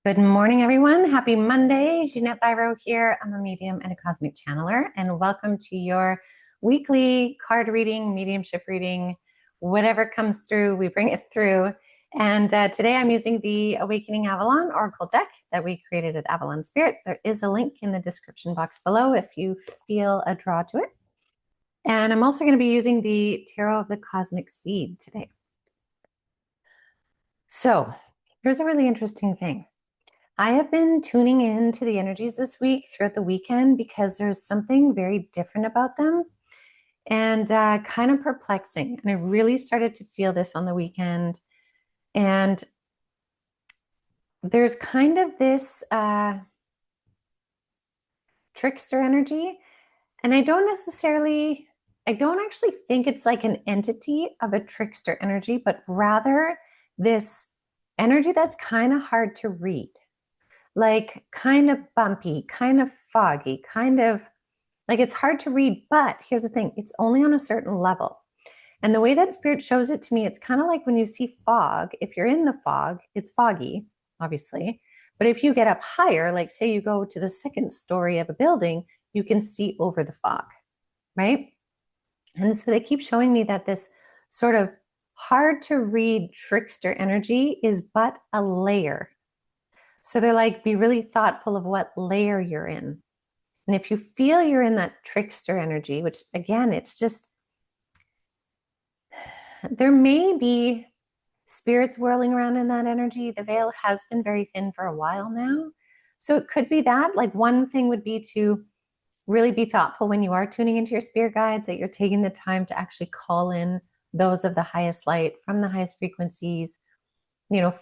Good morning, everyone. Happy Monday. Jeanette Biro here. I'm a medium and a cosmic channeler, and welcome to your weekly card reading, mediumship reading, whatever comes through, we bring it through. And today I'm using the Awakening Avalon Oracle deck that we created at Avalon Spirit. There is a link in the description box below if you feel a draw to it. And I'm also going to be using the Tarot of the Cosmic Seed today. So here's a really interesting thing. I have been tuning in to the energies this week throughout the weekend because there's something very different about them and kind of perplexing. And I really started to feel this on the weekend. And there's kind of this trickster energy. And I don't actually think it's like an entity of a trickster energy, but rather this energy that's kind of hard to read. Like kind of bumpy, kind of foggy, kind of like it's hard to read. But here's the thing, it's only on a certain level. And the way that Spirit shows it to me, it's kind of like when you see fog. If you're in the fog, it's foggy, obviously. But if you get up higher, like say you go to the second story of a building, you can see over the fog, right? And so they keep showing me that this sort of hard to read trickster energy is but a layer. So they're like, be really thoughtful of what layer you're in. And if you feel you're in that trickster energy, which again, it's just, there may be spirits whirling around in that energy. The veil has been very thin for a while now. So it could be that. Like one thing would be to really be thoughtful when you are tuning into your spirit guides, that you're taking the time to actually call in those of the highest light, from the highest frequencies,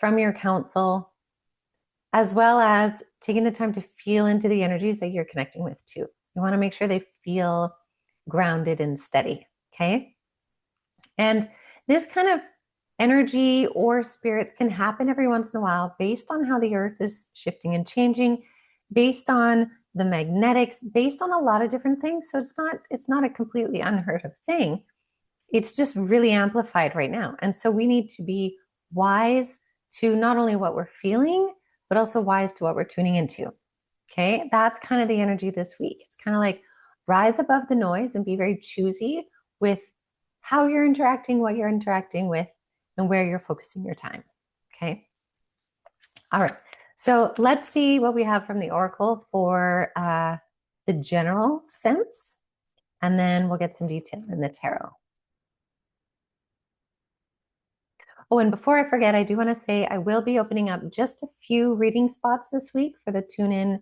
from your council, as well as taking the time to feel into the energies that you're connecting with too. You want to make sure they feel grounded and steady, okay? And this kind of energy or spirits can happen every once in a while based on how the earth is shifting and changing, based on the magnetics, based on a lot of different things. So it's not a completely unheard of thing. It's just really amplified right now. And so we need to be wise to not only what we're feeling, but also wise to what we're tuning into. Okay, that's kind of the energy this week. It's kind of like rise above the noise and be very choosy with how you're interacting, what you're interacting with, and where you're focusing your time. Okay. All right. So let's see what we have from the Oracle for the general sense, and then we'll get some detail in the tarot. Oh, and before I forget, I do want to say I will be opening up just a few reading spots this week for the tune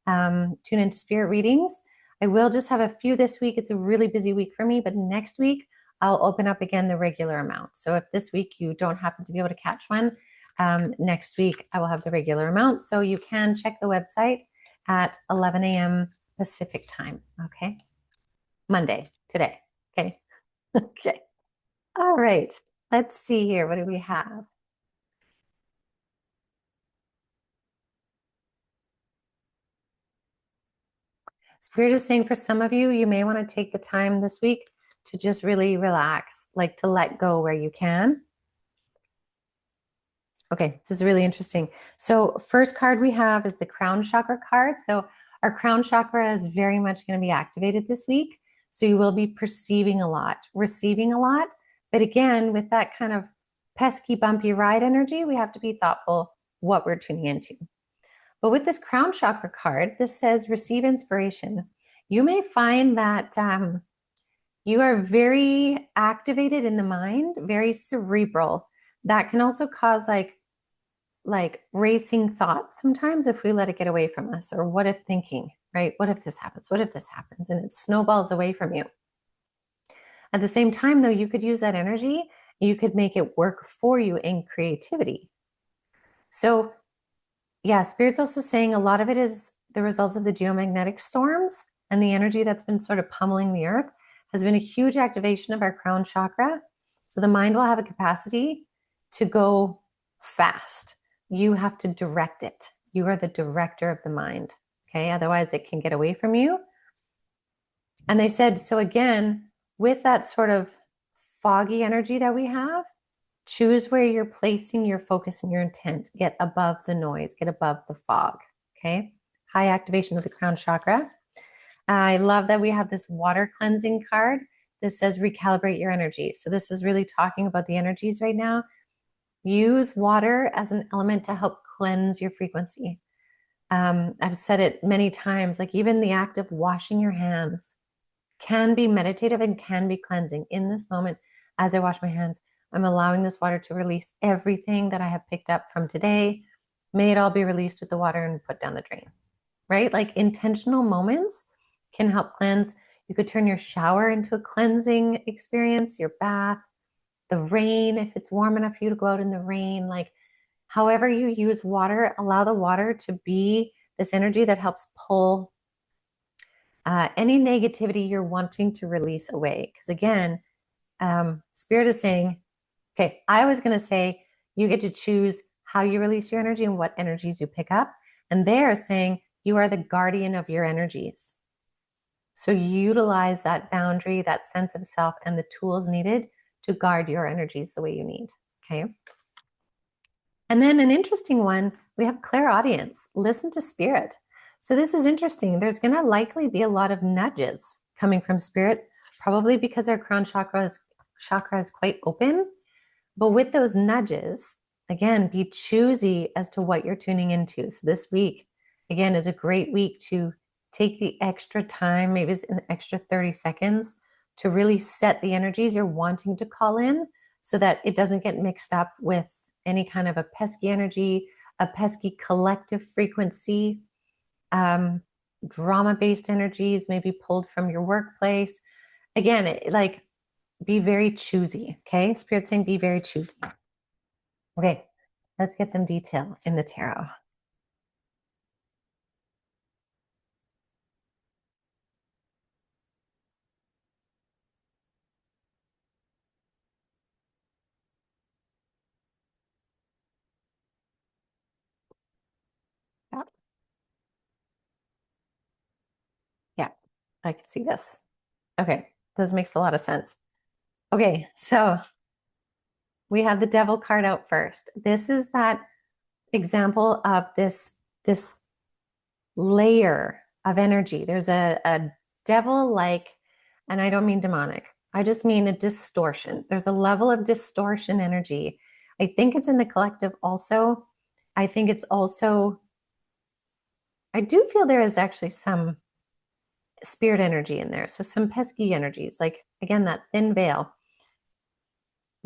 into spirit readings. I will just have a few this week. It's a really busy week for me, but next week I'll open up again the regular amount. So if this week you don't happen to be able to catch one, next week I will have the regular amount. So you can check the website at 11 a.m. Pacific time. Okay. Monday, today. Okay. Okay. All right. Let's see here. What do we have? Spirit is saying for some of you, you may want to take the time this week to just really relax, like to let go where you can. Okay, this is really interesting. So first card we have is the crown chakra card. So our crown chakra is very much going to be activated this week. So you will be perceiving a lot, receiving a lot. But again, with that kind of pesky, bumpy ride energy, we have to be thoughtful what we're tuning into. But with this crown chakra card, this says receive inspiration. You may find that you are very activated in the mind, very cerebral. That can also cause like racing thoughts sometimes if we let it get away from us, or what if thinking, right? What if this happens? What if this happens? And it snowballs away from you. At the same time, though, you could use that energy, you could make it work for you in creativity. So yeah, Spirit's also saying a lot of it is the results of the geomagnetic storms, and the energy that's been sort of pummeling the earth has been a huge activation of our crown chakra. So the mind will have a capacity to go fast. You have to direct it. You are the director of the mind. Okay. Otherwise it can get away from you. And they said, so again, with that sort of foggy energy that we have, Choose where you're placing your focus and your intent. Get above the noise, get above the fog. Okay. High activation of the crown chakra. I love that we have this water cleansing card. This says recalibrate your energy. So this is really talking about the energies right now. Use water as an element to help cleanse your frequency. I've said it many times, like even the act of washing your hands can be meditative and can be cleansing. In this moment, as I wash my hands, I'm allowing this water to release everything that I have picked up from today. May it all be released with the water and put down the drain, right? Like intentional moments can help cleanse. You could turn your shower into a cleansing experience, your bath, the rain, if it's warm enough for you to go out in the rain, like however you use water, allow the water to be this energy that helps pull any negativity you're wanting to release away. Because again, Spirit is saying, okay, I was going to say you get to choose how you release your energy and what energies you pick up. And they're saying you are the guardian of your energies. So utilize that boundary, that sense of self, and the tools needed to guard your energies the way you need. Okay. And then an interesting one, we have clairaudience. Listen to spirit. So this is interesting. There's going to likely be a lot of nudges coming from spirit, probably because our crown chakra is quite open. But with those nudges, again, be choosy as to what you're tuning into. So this week, again, is a great week to take the extra time, maybe it's an extra 30 seconds to really set the energies you're wanting to call in so that it doesn't get mixed up with any kind of a pesky energy, a pesky collective frequency, drama-based energies maybe pulled from your workplace. Again, like be very choosy, okay? Spirit's saying be very choosy. Okay, let's get some detail in the tarot. Yeah, yeah, I can see this. Okay, this makes a lot of sense. Okay, so we have the devil card out first. This is that example of this layer of energy. There's a devil-like, and I don't mean demonic. I just mean a distortion. There's a level of distortion energy. I think it's in the collective also. I think it's also, I do feel there is actually some spirit energy in there. So some pesky energies, like again, that thin veil.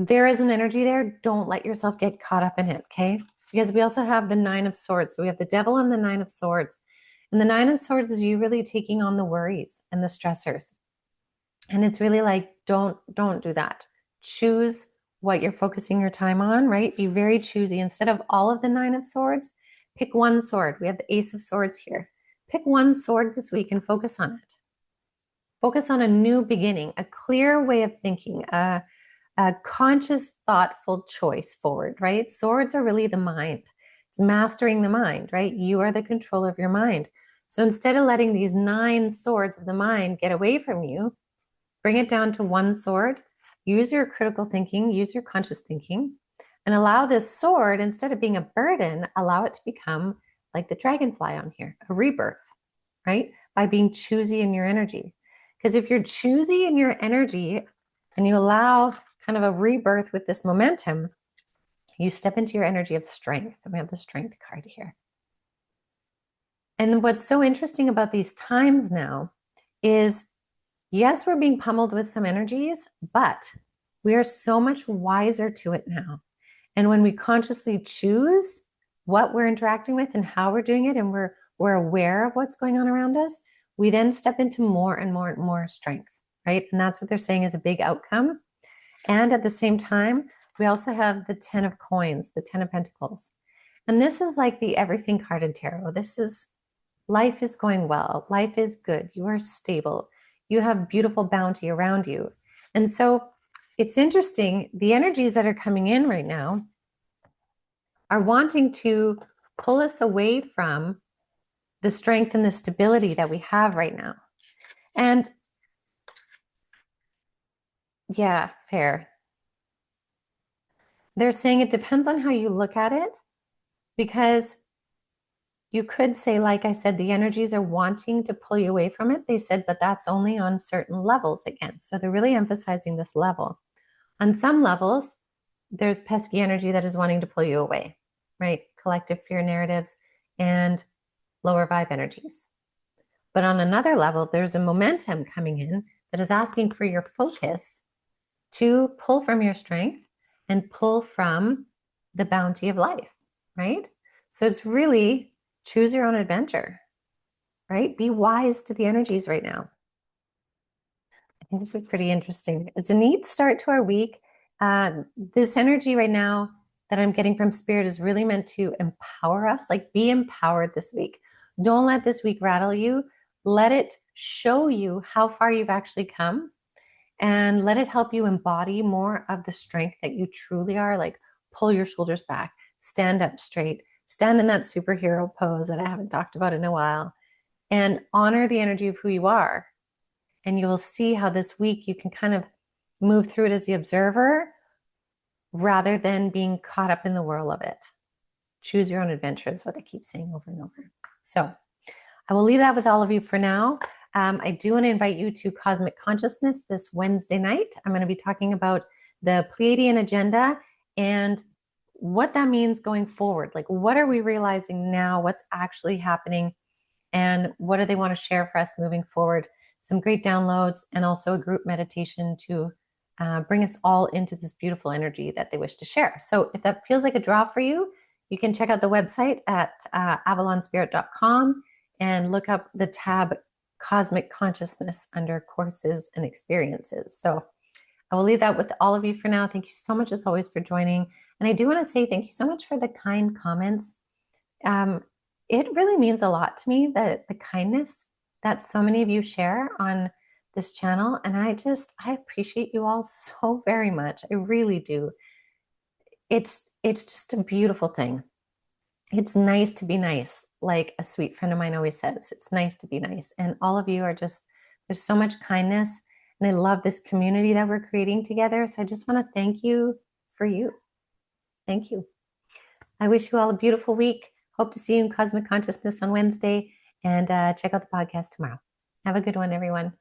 There is an energy there. Don't let yourself get caught up in it, okay? Because we also have the Nine of Swords. So we have the devil and the Nine of Swords. And the Nine of Swords is you really taking on the worries and the stressors. And it's really like, don't do that. Choose what you're focusing your time on, right? Be very choosy. Instead of all of the Nine of Swords, pick one sword. We have the Ace of Swords here. Pick one sword this week and focus on it. Focus on a new beginning, a clear way of thinking, a conscious, thoughtful choice forward, right? Swords are really the mind. It's mastering the mind, right? You are the controller of your mind. So instead of letting these 9 swords of the mind get away from you, bring it down to one sword, use your critical thinking, use your conscious thinking, and allow this sword, instead of being a burden, allow it to become like the dragonfly on here, a rebirth, right? By being choosy in your energy. Because if you're choosy in your energy and you allow kind of a rebirth with this momentum, you step into your energy of strength. And we have the strength card here. And what's so interesting about these times now is, yes, we're being pummeled with some energies, but we are so much wiser to it now. And when we consciously choose what we're interacting with and how we're doing it, and we're aware of what's going on around us, we then step into more and more and more strength, right? And that's what they're saying is a big outcome. And at the same time, we also have the 10 of coins, the 10 of pentacles. And this is like the everything card in tarot. This is life is going well. Life is good. You are stable. You have beautiful bounty around you. And so it's interesting. The energies that are coming in right now are wanting to pull us away from the strength and the stability that we have right now. And yeah, fair. They're saying it depends on how you look at it, because you could say, like I said, the energies are wanting to pull you away from it. They said, but that's only on certain levels again. So they're really emphasizing this level. On some levels, there's pesky energy that is wanting to pull you away, right? Collective fear narratives and lower vibe energies. But on another level, there's a momentum coming in that is asking for your focus to pull from your strength and pull from the bounty of life, right? So it's really choose your own adventure, right? Be wise to the energies right now. I think this is pretty interesting. It's a neat start to our week. This energy right now that I'm getting from Spirit is really meant to empower us, like be empowered this week. Don't let this week rattle you. Let it show you how far you've actually come, and let it help you embody more of the strength that you truly are. Like pull your shoulders back, stand up straight, stand in that superhero pose that I haven't talked about in a while, and honor the energy of who you are. And you will see how this week you can kind of move through it as the observer rather than being caught up in the whirl of it. Choose your own adventure is what I keep saying over and over. So I will leave that with all of you for now. I do want to invite you to Cosmic Consciousness this Wednesday night. I'm going to be talking about the Pleiadian agenda and what that means going forward. Like, what are we realizing now? What's actually happening? And what do they want to share for us moving forward? Some great downloads and also a group meditation to bring us all into this beautiful energy that they wish to share. So if that feels like a draw for you, you can check out the website at avalonspirit.com and look up the tab Cosmic Consciousness under courses and experiences. So I will leave that with all of you for now. Thank you so much, as always, for joining. And I do want to say thank you so much for the kind comments. It really means a lot to me, that the kindness that so many of you share on this channel. And I appreciate you all so very much. I really do. It's just a beautiful thing. It's nice to be nice. Like a sweet friend of mine always says, it's nice to be nice. And all of you are just, there's so much kindness. And I love this community that we're creating together. So I just want to thank you for you. Thank you. I wish you all a beautiful week. Hope to see you in Cosmic Consciousness on Wednesday, and check out the podcast tomorrow. Have a good one, everyone.